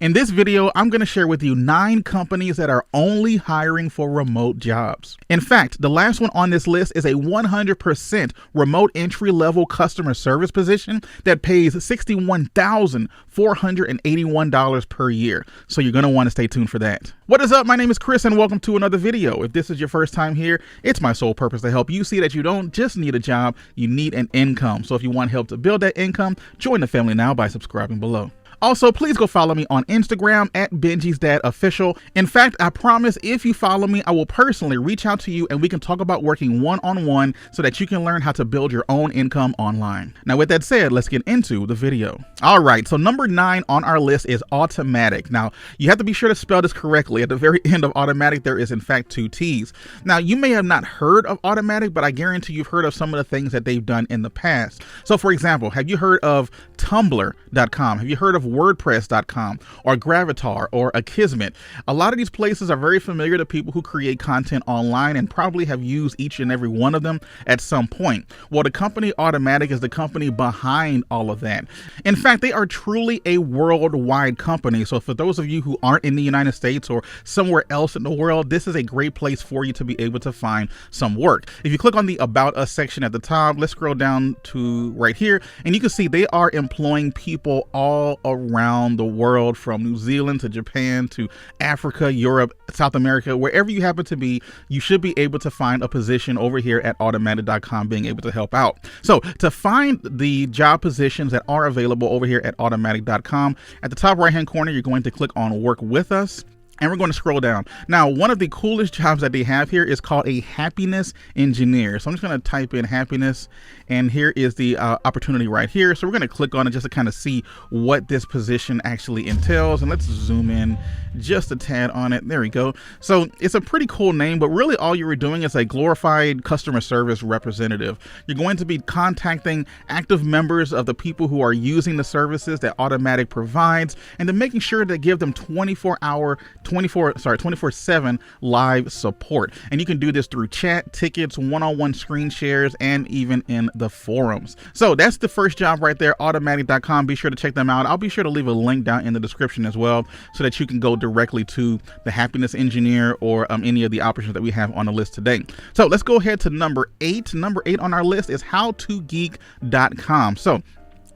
In this video, I'm going to share with you 9 companies that are only hiring for remote jobs. In fact, the last one on this list is a 100% remote entry-level customer service position that pays $61,481 per year. So you're going to want to stay tuned for that. What is up? My name is Chris and welcome to another video. If this is your first time here, it's my sole purpose to help you see that you don't just need a job, you need an income. So if you want help to build that income, join the family now by subscribing below. Also, please go follow me on Instagram at Benji's Dad Official. In fact, I promise if you follow me, I will personally reach out to you and we can talk about working one-on-one so that you can learn how to build your own income online. Now, with that said, let's get into the video. All right, so number 9 on our list is Automatic. Now, you have to be sure to spell this correctly. At the very end of Automatic, there is in fact 2 T's. Now, you may have not heard of Automatic, but I guarantee you've heard of some of the things that they've done in the past. So for example, have you heard of Tumblr.com? Have you heard of WordPress.com or Gravatar or Akismet? A lot of these places are very familiar to people who create content online and probably have used each and every one of them at some point. Well, the company Automatic is the company behind all of that. In fact, they are truly a worldwide company. So for those of you who aren't in the United States or somewhere else in the world, this is a great place for you to be able to find some work. If you click on the About Us section at the top, let's scroll down to right here, and you can see they are employing people all around the world, from New Zealand to Japan to Africa, Europe, South America, wherever you happen to be, you should be able to find a position over here at automatic.com being able to help out. So to find the job positions that are available over here at automatic.com, at the top right hand corner, you're going to click on Work With Us. And we're going to scroll down. Now, one of the coolest jobs that they have here is called a happiness engineer. So I'm just going to type in happiness, and here is the opportunity right here. So we're going to click on it just to kind of see what this position actually entails. And let's zoom in just a tad on it. There we go. So it's a pretty cool name, but really all you're doing is a glorified customer service representative. You're going to be contacting active members of the people who are using the services that Automatic provides, and then making sure to give them 24/7 live support. And you can do this through chat, tickets, one-on-one screen shares, and even in the forums. So that's the first job right there, automatic.com. Be sure to check them out. I'll be sure to leave a link down in the description as well so that you can go directly to the happiness engineer or any of the options that we have on the list today. So let's go ahead to number 8. Number 8 on our list is howtogeek.com. So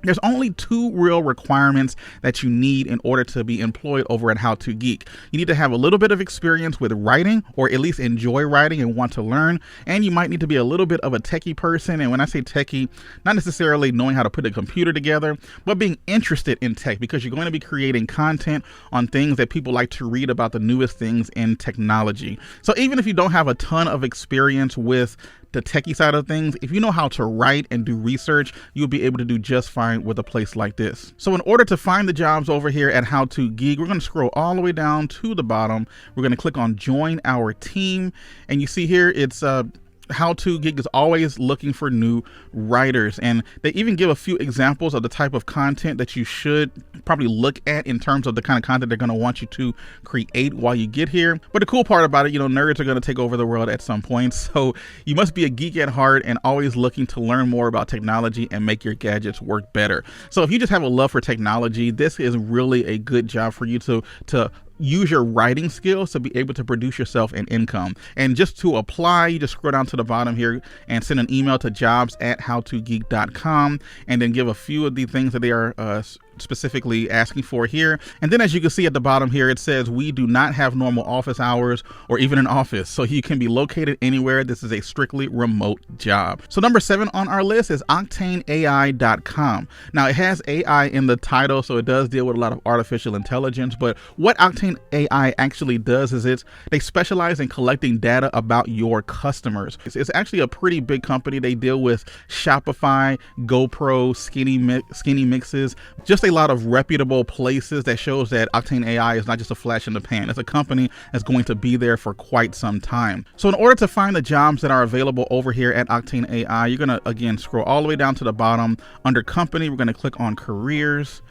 there's only 2 real requirements that you need in order to be employed over at How to Geek. You need to have a little bit of experience with writing, or at least enjoy writing and want to learn. And you might need to be a little bit of a techie person. And when I say techie, not necessarily knowing how to put a computer together, but being interested in tech, because you're going to be creating content on things that people like to read about, the newest things in technology. So even if you don't have a ton of experience with the techie side of things, if you know how to write and do research, you'll be able to do just fine with a place like this. So in order to find the jobs over here at How to Geek, we're going to scroll all the way down to the bottom. We're going to click on Join Our Team, and you see here it's How to Geek is always looking for new writers, and they even give a few examples of the type of content that you should probably look at in terms of the kind of content they're going to want you to create while you get here. But the cool part about it, nerds are going to take over the world at some point, so you must be a geek at heart and always looking to learn more about technology and make your gadgets work better. So if you just have a love for technology, this is really a good job for you to use your writing skills to be able to produce yourself an income. And just to apply, you just scroll down to the bottom here and send an email to jobs@howtogeek.com, and then give a few of the things that they are specifically asking for here. And then as you can see at the bottom here, it says we do not have normal office hours or even an office, so you can be located anywhere. This is a strictly remote job. So number 7 on our list is OctaneAI.com. Now it has AI in the title, so it does deal with a lot of artificial intelligence, but what Octane AI actually does is they specialize in collecting data about your customers. It's actually a pretty big company. They deal with Shopify, GoPro, Skinny Mixes, just a lot of reputable places that shows that Octane AI is not just a flash in the pan. It's a company that's going to be there for quite some time. So in order to find the jobs that are available over here at Octane AI, you're going to again scroll all the way down to the bottom. Under company, we're going to click on careers.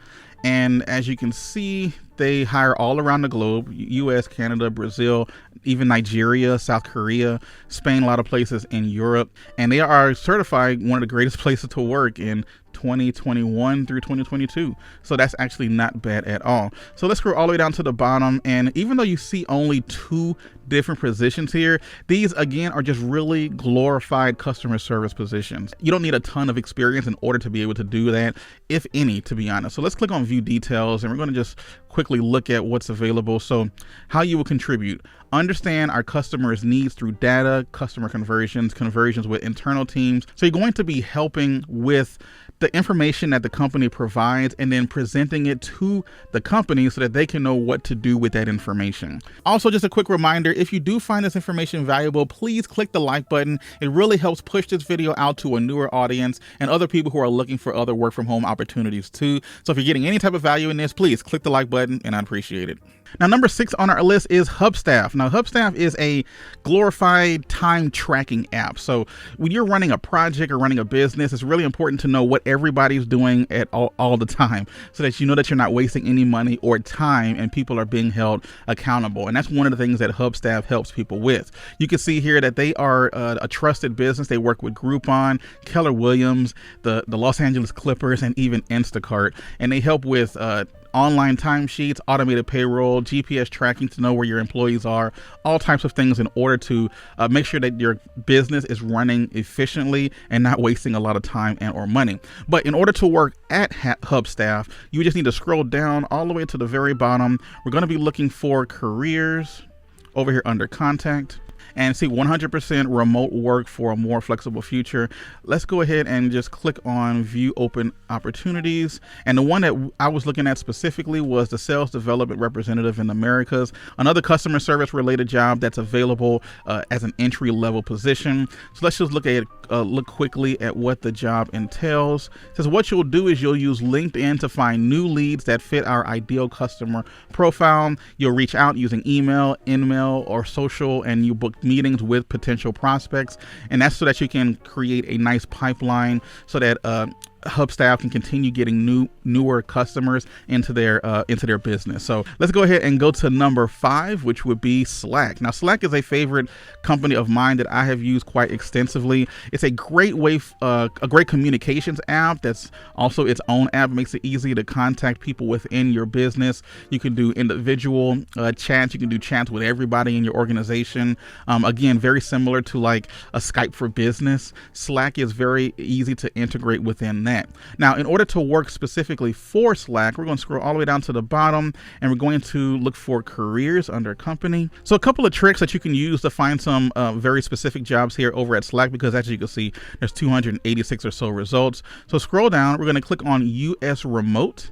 And as you can see, they hire all around the globe: US, Canada, Brazil, even Nigeria, South Korea, Spain, a lot of places in Europe. And they are certified one of the greatest places to work in 2021 through 2022. So that's actually not bad at all. So let's scroll all the way down to the bottom. And even though you see only 2 different positions here, these again are just really glorified customer service positions. You don't need a ton of experience in order to be able to do that, if any, to be honest. So let's click on view details, and we're going to just quickly look at what's available. So how you will contribute: understand our customers' needs through data, customer conversions with internal teams. So you're going to be helping with the information that the company provides and then presenting it to the company so that they can know what to do with that information. Also, just a quick reminder, if you do find this information valuable, please click the like button. It really helps push this video out to a newer audience and other people who are looking for other work from home opportunities too. So if you're getting any type of value in this, please click the like button and I'd appreciate it. Now, number 6 on our list is Hubstaff. Now, Hubstaff is a glorified time tracking app. So when you're running a project or running a business, it's really important to know what everybody's doing at all the time, so that you know that you're not wasting any money or time and people are being held accountable. And that's one of the things that Hubstaff helps people with. You can see here that they are a trusted business. They work with Groupon, Keller Williams, the Los Angeles Clippers, and even Instacart. And they help with online timesheets, automated payroll, GPS tracking to know where your employees are, all types of things in order to make sure that your business is running efficiently and not wasting a lot of time and or money. But in order to work at Hubstaff, you just need to scroll down all the way to the very bottom. We're going to be looking for careers over here under contact, and see 100% remote work for a more flexible future. Let's go ahead and just click on view open opportunities. And the one that I was looking at specifically was the sales development representative in Americas, another customer service related job that's available as an entry level position. So let's just look quickly at what the job entails. It says what you'll do is you'll use LinkedIn to find new leads that fit our ideal customer profile. You'll reach out using email, InMail, or social, and you book meetings with potential prospects. And that's so that you can create a nice pipeline so that Hubstaff can continue getting newer customers into their business. So let's go ahead and go to number 5, which would be Slack. Now, Slack is a favorite company of mine that I have used quite extensively. It's a great way, a great communications app that's also its own app. It makes it easy to contact people within your business. You can do individual chats. You can do chats with everybody in your organization. Again, very similar to like a Skype for business. Slack is very easy to integrate within that. Now, in order to work specifically for Slack, we're going to scroll all the way down to the bottom and we're going to look for careers under company. So a couple of tricks that you can use to find some very specific jobs here over at Slack, because as you can see, there's 286 or so results. So scroll down, we're going to click on US remote,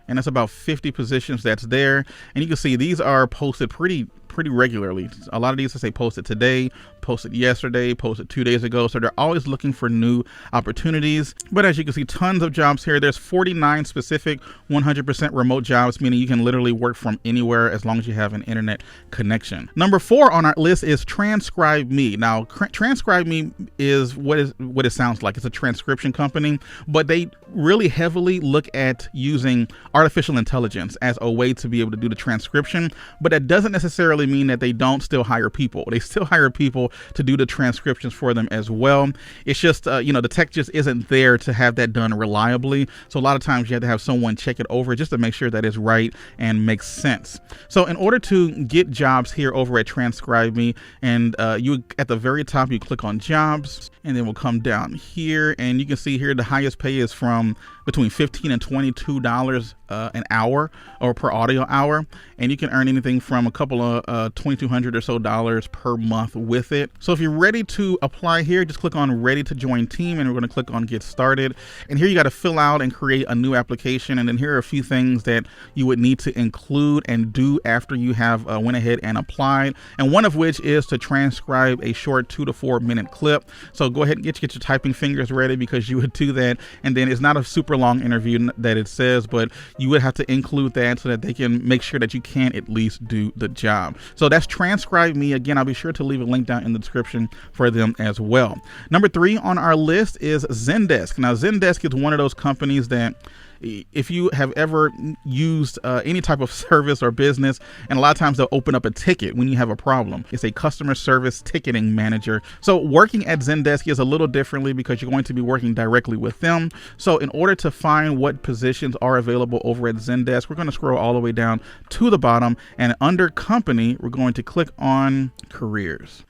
and that's about 50 positions that's there. And you can see these are posted pretty regularly. A lot of these say posted today, posted yesterday, posted 2 days ago. So they're always looking for new opportunities. But as you can see, tons of jobs here. There's 49 specific 100% remote jobs, meaning you can literally work from anywhere as long as you have an internet connection. Number 4 on our list is TranscribeMe. Now, TranscribeMe is what it sounds like. It's a transcription company, but they really heavily look at using artificial intelligence as a way to be able to do the transcription. But that doesn't necessarily mean that they don't still hire people. They still hire people to do the transcriptions for them as well. It's just, the tech just isn't there to have that done reliably. So a lot of times you have to have someone check it over just to make sure that it's right and makes sense. So in order to get jobs here over at TranscribeMe, and you at the very top, you click on jobs, and then we'll come down here, and you can see here the highest pay is from between $15 and $22 an hour or per audio hour, and you can earn anything from a couple of $2,200 or so per month with it. So if you're ready to apply here, just click on ready to join team, and we're going to click on get started. And here you got to fill out and create a new application, and then here are a few things that you would need to include and do after you have went ahead and applied, and one of which is to transcribe a short 2 to 4 minute clip. So go ahead and get your typing fingers ready, because you would do that, and then it's not a super long interview that it says, but you would have to include that so that they can make sure that you can at least do the job. So that's TranscribeMe. Again, I'll be sure to leave a link down in the description for them as well. Number 3 on our list is Zendesk. Now, Zendesk is one of those companies that if you have ever used any type of service or business, and a lot of times they'll open up a ticket when you have a problem. It's a customer service ticketing manager. So working at Zendesk is a little differently because you're going to be working directly with them. So in order to find what positions are available over at Zendesk, we're going to scroll all the way down to the bottom, and under company, we're going to click on careers.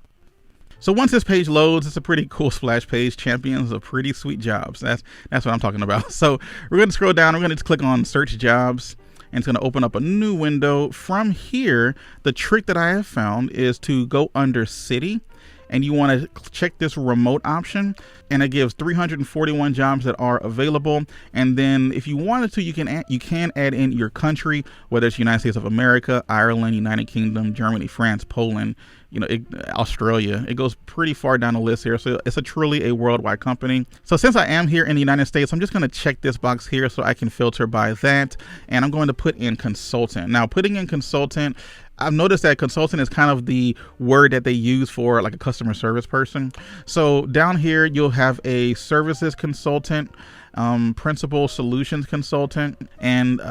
So once this page loads, it's a pretty cool splash page. Champions of pretty sweet jobs. That's what I'm talking about. So we're going to scroll down. We're going to click on search jobs, and it's going to open up a new window. From here, the trick that I have found is to go under city, and you want to check this remote option, and it gives 341 jobs that are available. And then if you wanted to, you can add in your country, whether it's United States of America, Ireland, United Kingdom, Germany, France, Poland, Australia. It goes pretty far down the list here. So it's truly a worldwide company. So since I am here in the United States, I'm just going to check this box here so I can filter by that. And I'm going to put in consultant. Now, putting in consultant, I've noticed that consultant is kind of the word that they use for like a customer service person. So down here, you'll have a services consultant, principal solutions consultant, and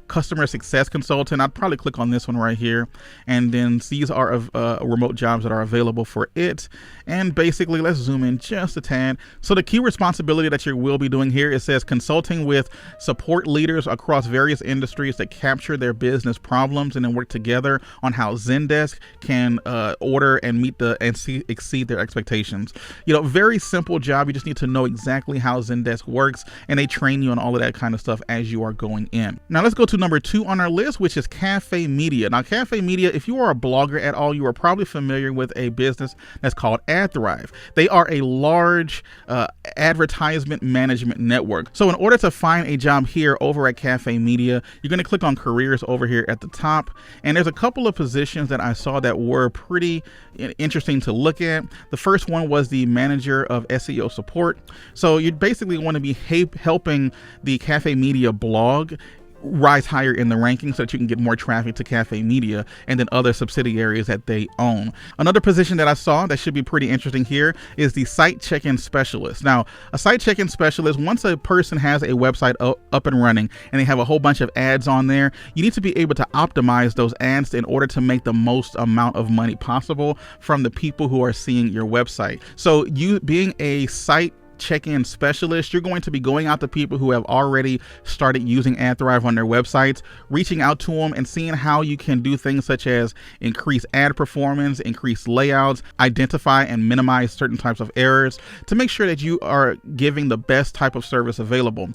customer success consultant. I'd probably click on this one right here, and then these are remote jobs that are available for it. And basically, let's zoom in just a tad. So the key responsibility that you will be doing here, it says consulting with support leaders across various industries that capture their business problems and then work together on how Zendesk can order and exceed their expectations. Very simple job. You just need to know exactly how Zendesk works, and they train you on all of that kind of stuff as you are going in. Now let's go to number 2 on our list, which is Cafe Media. Now, Cafe Media, if you are a blogger at all, you are probably familiar with a business that's called AdThrive. They are a large advertisement management network. So in order to find a job here over at Cafe Media, you're going to click on careers over here at the top. And there's a couple of positions that I saw that were pretty interesting to look at. The first one was the manager of SEO support. So you basically want to be helping the Cafe Media blog rise higher in the rankings so that you can get more traffic to Cafe Media and then other subsidiaries that they own. Another position that I saw that should be pretty interesting here is the site check-in specialist. Now, a site check-in specialist, once a person has a website up and running and they have a whole bunch of ads on there, you need to be able to optimize those ads in order to make the most amount of money possible from the people who are seeing your website. So you being a site check-in specialist, you're going to be going out to people who have already started using AdThrive on their websites, reaching out to them and seeing how you can do things such as increase ad performance, increase layouts, identify and minimize certain types of errors to make sure that you are giving the best type of service available.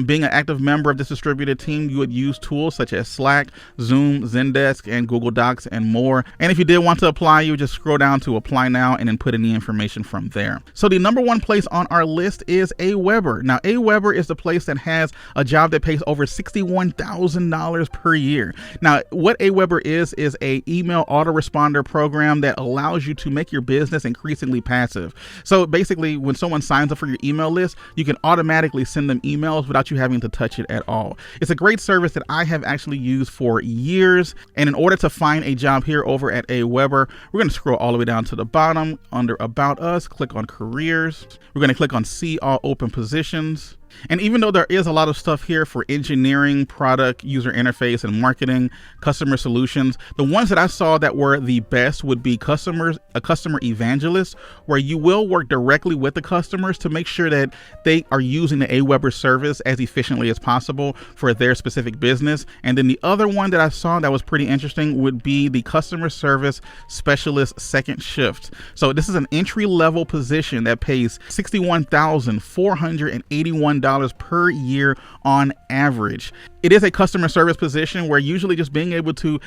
Being an active member of this distributed team, you would use tools such as Slack, Zoom, Zendesk, and Google Docs, and more. And if you did want to apply, you would just scroll down to apply now and then put in the information from there. So the number 1 place on our list is AWeber. Now, AWeber is the place that has a job that pays over $61,000 per year. Now, what AWeber is a email autoresponder program that allows you to make your business increasingly passive. So basically, when someone signs up for your email list, you can automatically send them emails without you having to touch it at all. It's a great service that I have actually used for years. And in order to find a job here over at AWeber, we're going to scroll all the way down to the bottom under About Us, click on Careers. We're going to click on See All Open Positions. And even though there is a lot of stuff here for engineering, product, user interface, and marketing, customer solutions, the ones that I saw that were the best would be a customer evangelist, where you will work directly with the customers to make sure that they are using the AWeber service as efficiently as possible for their specific business. And then the other one that I saw that was pretty interesting would be the customer service specialist second shift. So this is an entry-level position that pays $61,481 per year on average. It is a customer service position where usually just being able to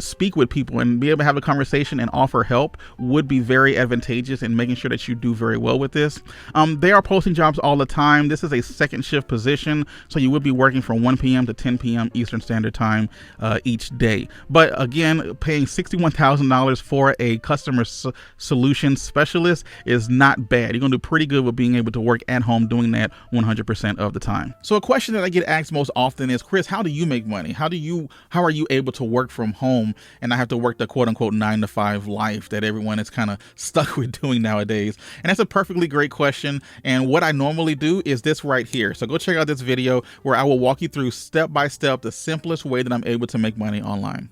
speak with people and be able to have a conversation and offer help would be very advantageous in making sure that you do very well with this. They are posting jobs all the time. This is a second shift position, so you would be working from 1 p.m. to 10 p.m. Eastern Standard Time each day. But again, paying $61,000 for a customer solution specialist is not bad. You're going to do pretty good with being able to work at home doing that 100% of the time. So a question that I get asked most often is, Chris, how do you make money? How are you able to work from home and not have to work the quote unquote 9-to-5 life that everyone is kind of stuck with doing nowadays? And that's a perfectly great question. And what I normally do is this right here. So go check out this video where I will walk you through step by step the simplest way that I'm able to make money online.